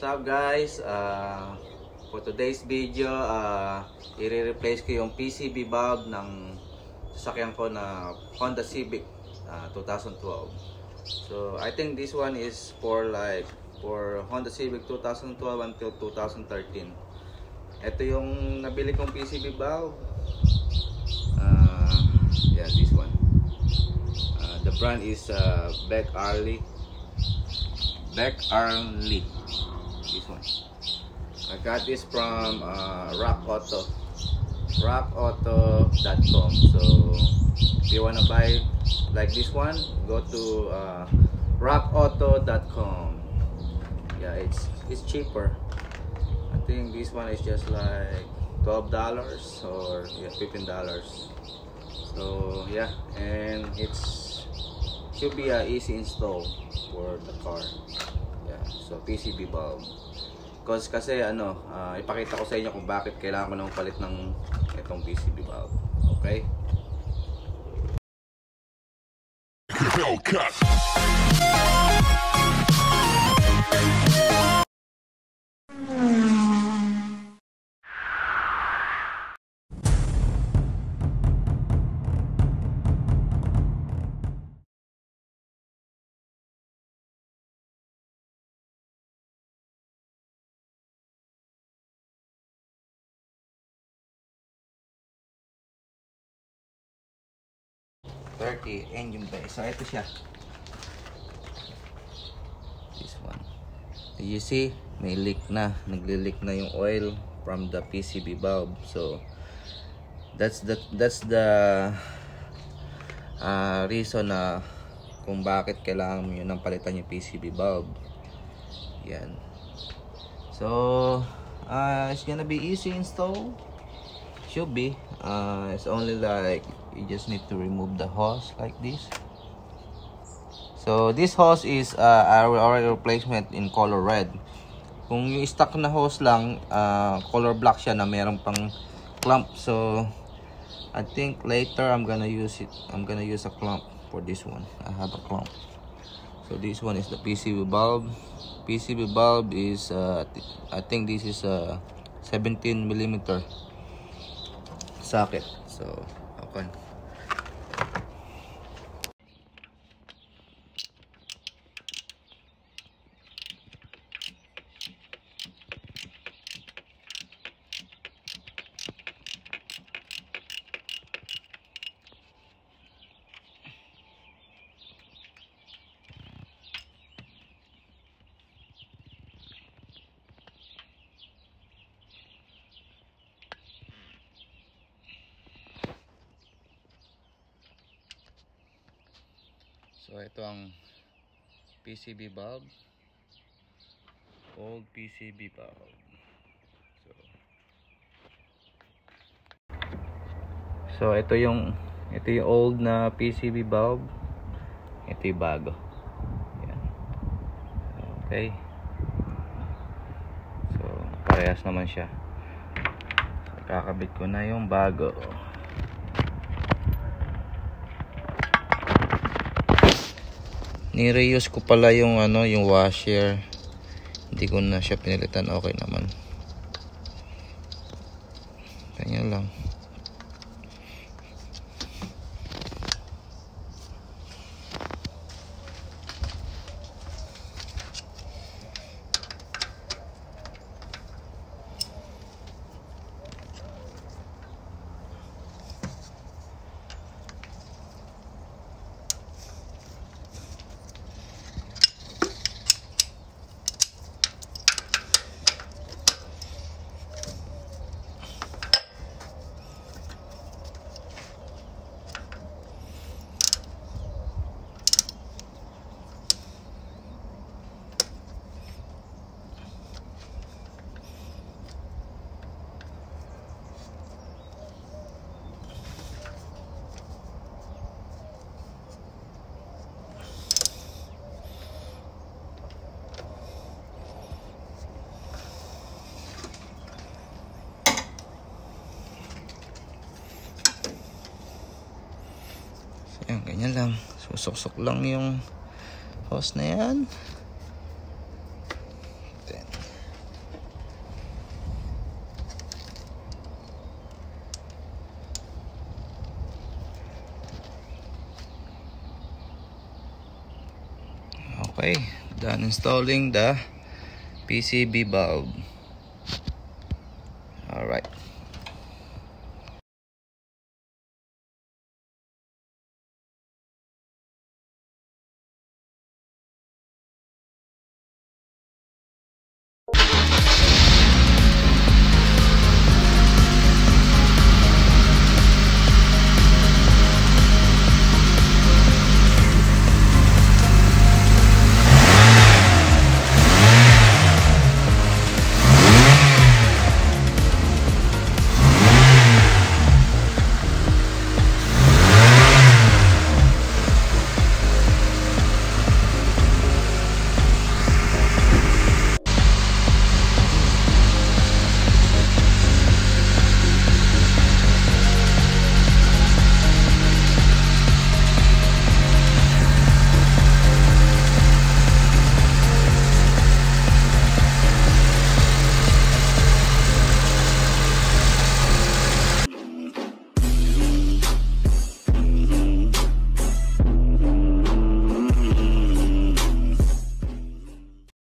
What's up guys? For today's video, i-replace ko yung PCB bulb ng sasakyan ko na Honda Civic 2012. So I think this one is for Honda Civic 2012 until 2013. Ito yung nabili kong PCB bulb. Yeah, this one. The brand is Beck Arley. This one. I got this from rockauto.com. So if you wanna buy like this one, go to rockauto.com. Yeah, it's cheaper. I think this one is just like $12 or yeah, $15. So yeah, and should be a easy install for the car. Yeah, so PCB bulb. Kasi ipakita ko sa inyo kung bakit kailangan ko nang palit ng itong PCB bulb. Okay? Engine bay. So ito siya. This one. You see, may leak na. Nagli-leak na yung oil from the PCB bulb. So that's the reason na kung bakit kailangan mo nang palitan yung PCB bulb. Yan. So it's gonna be easy install. Should be. It's only like you just need to remove the hose like this. So this hose is already replacement in color red. Kung yung stock na hose lang, color black siya na mayroong pang clamp. So I think later I'm gonna use a clamp for this one. I have a clamp. So this one is the PCB bulb. PCB bulb is I think this is a 17mm socket. So okay. So ito ang PCB bulb, old PCB bulb. So ito yung old na PCB bulb. Ito yung bago. Yan. Okay. So parehas naman siya. So, kakabit ko na yung bago. Ni-reuse ko pala yung yung washer. Hindi ko na siya pinalitan. Okay naman. Kanya lang. Ayan, ganyan lang. Susok-sok lang yung hose na yan. Then Okay, done installing the PCB bulb. All right.